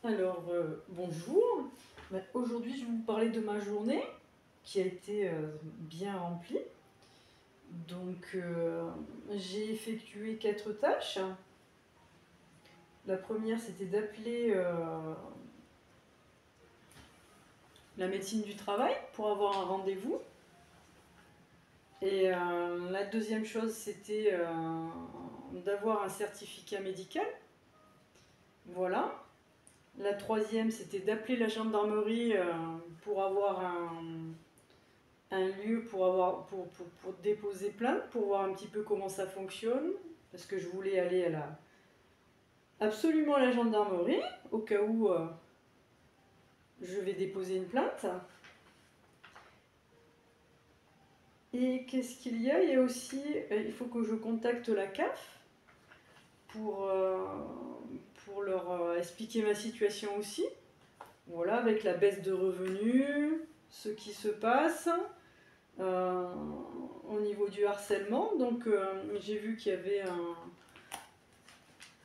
Alors, bonjour. Aujourd'hui, je vais vous parler de ma journée qui a été bien remplie. Donc, j'ai effectué 4 tâches. La première, c'était d'appeler la médecine du travail pour avoir un rendez-vous. Et la deuxième chose, c'était d'avoir un certificat médical. Voilà. La troisième, c'était d'appeler la gendarmerie pour avoir un lieu pour déposer plainte, pour voir un petit peu comment ça fonctionne, parce que je voulais aller absolument à la gendarmerie, au cas où je vais déposer une plainte. Et qu'est-ce qu'il y a? Il y a aussi, il faut que je contacte la CAF pour leur expliquer ma situation aussi. Voilà, avec la baisse de revenus, ce qui se passe. Au niveau du harcèlement. Donc j'ai vu qu'il y avait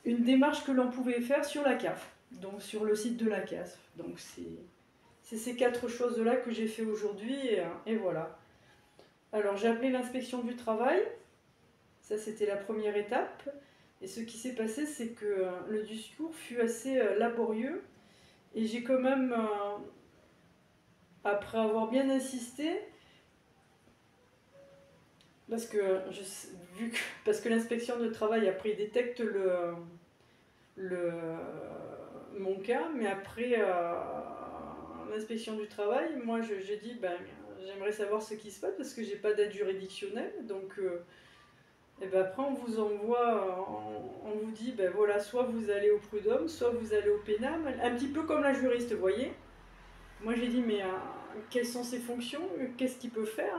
une démarche que l'on pouvait faire sur la CAF, donc sur le site de la CAF. Donc c'est ces 4 choses-là que j'ai fait aujourd'hui et voilà. Alors j'ai appelé l'inspection du travail, ça c'était la première étape. Et ce qui s'est passé, c'est que le discours fut assez laborieux et j'ai quand même, après avoir bien insisté, parce que, parce que l'inspection du travail après détecte mon cas, mais après l'inspection du travail, moi j'ai dit ben, j'aimerais savoir ce qui se passe parce que j'ai pas d'aide juridictionnelle, donc et ben après on vous envoie, on vous dit ben voilà, soit vous allez au prud'homme, soit vous allez au pénal, un petit peu comme la juriste, vous voyez. Moi j'ai dit mais quelles sont ses fonctions, qu'est-ce qu'il peut faire?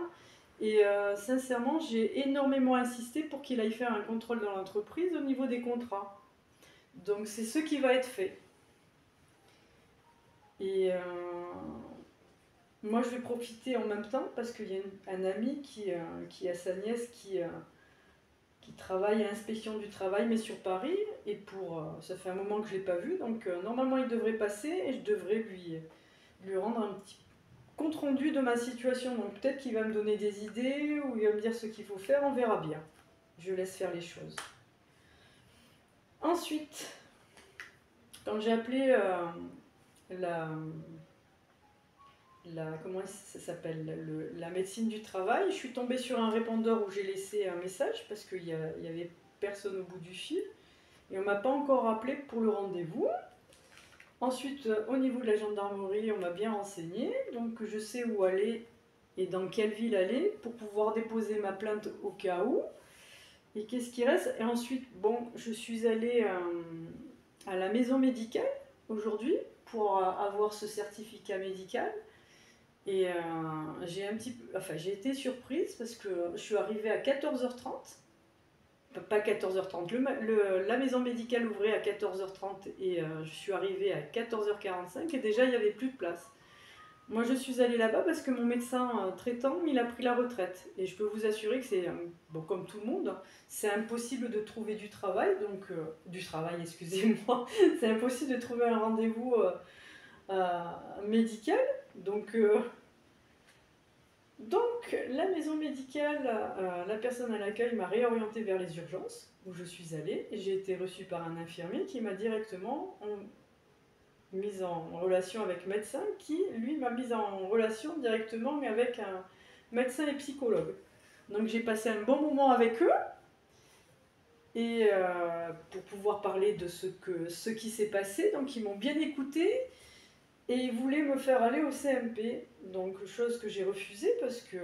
Et sincèrement, j'ai énormément insisté pour qu'il aille faire un contrôle dans l'entreprise au niveau des contrats. Donc c'est ce qui va être fait. Et moi je vais profiter en même temps parce qu'il y a un ami qui a sa nièce qui travaille à l'inspection du travail mais sur Paris. Et ça fait un moment que je ne l'ai pas vu, donc normalement il devrait passer et je devrais lui rendre un petit compte rendu de ma situation. Donc peut-être qu'il va me donner des idées ou il va me dire ce qu'il faut faire, on verra bien. Je laisse faire les choses. Ensuite, quand j'ai appelé comment ça s'appelle, la médecine du travail, je suis tombée sur un répondeur où j'ai laissé un message parce qu'il y avait personne au bout du fil et on m'a pas encore rappelé pour le rendez-vous. Ensuite, au niveau de la gendarmerie, on m'a bien renseigné, donc je sais où aller et dans quelle ville aller pour pouvoir déposer ma plainte au cas où. Et qu'est-ce qui reste? Et ensuite, bon, je suis allée à la maison médicale aujourd'hui pour avoir ce certificat médical. Et j'ai été surprise parce que je suis arrivée à 14h30. Pas 14h30, la maison médicale ouvrait à 14h30 et je suis arrivée à 14h45 et déjà il n'y avait plus de place. Moi je suis allée là-bas parce que mon médecin traitant, il a pris la retraite. Et je peux vous assurer que c'est, bon, comme tout le monde, c'est impossible de trouver du travail, excusez-moi, c'est impossible de trouver un rendez-vous médical. Donc, la maison médicale, la personne à l'accueil m'a réorientée vers les urgences, où je suis allée, et j'ai été reçue par un infirmier qui m'a directement mise en relation avec un médecin, qui, lui, m'a mise en relation directement avec un médecin et psychologue. Donc j'ai passé un bon moment avec eux, et pour pouvoir parler de ce qui s'est passé, donc ils m'ont bien écouté. Et il voulait me faire aller au CMP, donc chose que j'ai refusée parce que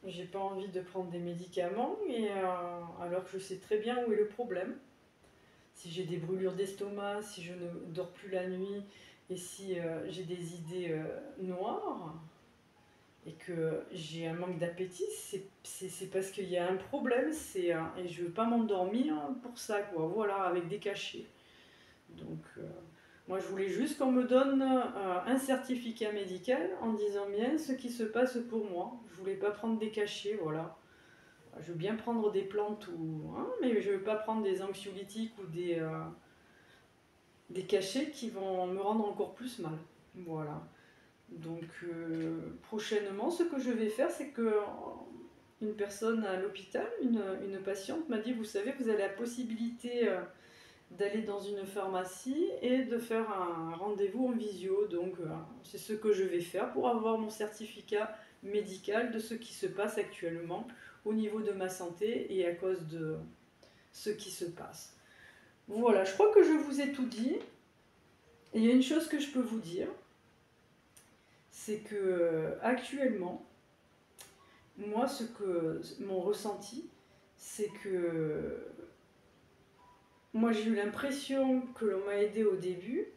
j'ai pas envie de prendre des médicaments, et alors que je sais très bien où est le problème. Si j'ai des brûlures d'estomac, si je ne dors plus la nuit, et si j'ai des idées noires, et que j'ai un manque d'appétit, c'est parce qu'il y a un problème, et je veux pas m'endormir pour ça, quoi, voilà, avec des cachets. Donc... moi, je voulais juste qu'on me donne un certificat médical en disant bien ce qui se passe pour moi. Je voulais pas prendre des cachets, voilà. Je veux bien prendre des plantes, mais je veux pas prendre des anxiolytiques ou des cachets qui vont me rendre encore plus mal. Voilà. Donc prochainement, ce que je vais faire, c'est que une personne à l'hôpital, une patiente m'a dit, vous savez, vous avez la possibilité d'aller dans une pharmacie et de faire un rendez-vous en visio. Donc c'est ce que je vais faire pour avoir mon certificat médical de ce qui se passe actuellement au niveau de ma santé et à cause de ce qui se passe. Voilà, je crois que je vous ai tout dit. Et il y a une chose que je peux vous dire, c'est que actuellement, moi, mon ressenti, c'est que moi j'ai eu l'impression que l'on m'a aidé au début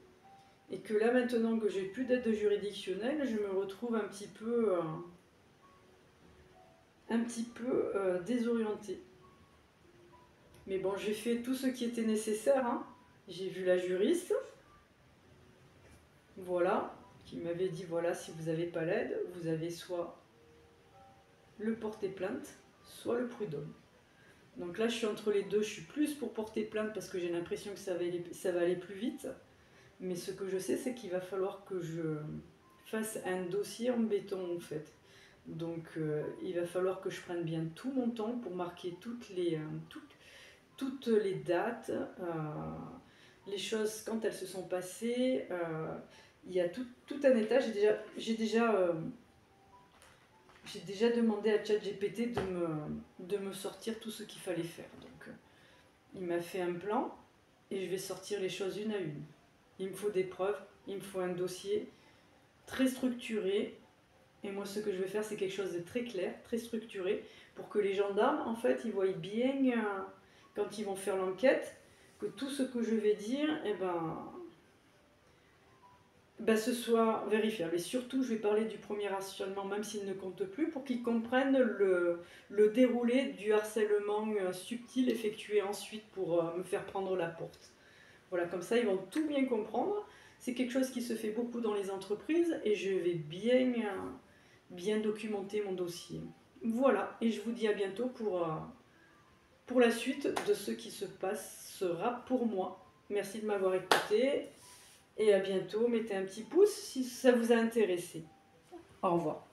et que là maintenant que j'ai plus d'aide juridictionnelle, je me retrouve un petit peu désorientée. Mais bon, j'ai fait tout ce qui était nécessaire, hein. J'ai vu la juriste, voilà, qui m'avait dit, voilà, si vous n'avez pas l'aide, vous avez soit le porter plainte, soit le prud'homme. Donc là, je suis entre les deux. Je suis plus pour porter plainte parce que j'ai l'impression que ça va aller plus vite. Mais ce que je sais, c'est qu'il va falloir que je fasse un dossier en béton, en fait. Donc il va falloir que je prenne bien tout mon temps pour marquer toutes les dates, les choses quand elles se sont passées. Il y a tout un état. J'ai déjà demandé à ChatGPT de me sortir tout ce qu'il fallait faire. Donc, il m'a fait un plan et je vais sortir les choses une à une. Il me faut des preuves, il me faut un dossier très structuré. Et moi, ce que je vais faire, c'est quelque chose de très clair, très structuré, pour que les gendarmes, en fait, ils voient bien, quand ils vont faire l'enquête, que tout ce que je vais dire, ce soit vérifiable. Et surtout, je vais parler du premier harcèlement, même s'il ne compte plus, pour qu'ils comprennent le déroulé du harcèlement subtil effectué ensuite pour me faire prendre la porte. Voilà, comme ça, ils vont tout bien comprendre. C'est quelque chose qui se fait beaucoup dans les entreprises et je vais bien documenter mon dossier. Voilà, et je vous dis à bientôt pour la suite de ce qui se passera pour moi. Merci de m'avoir écouté. Et à bientôt, mettez un petit pouce si ça vous a intéressé. Au revoir.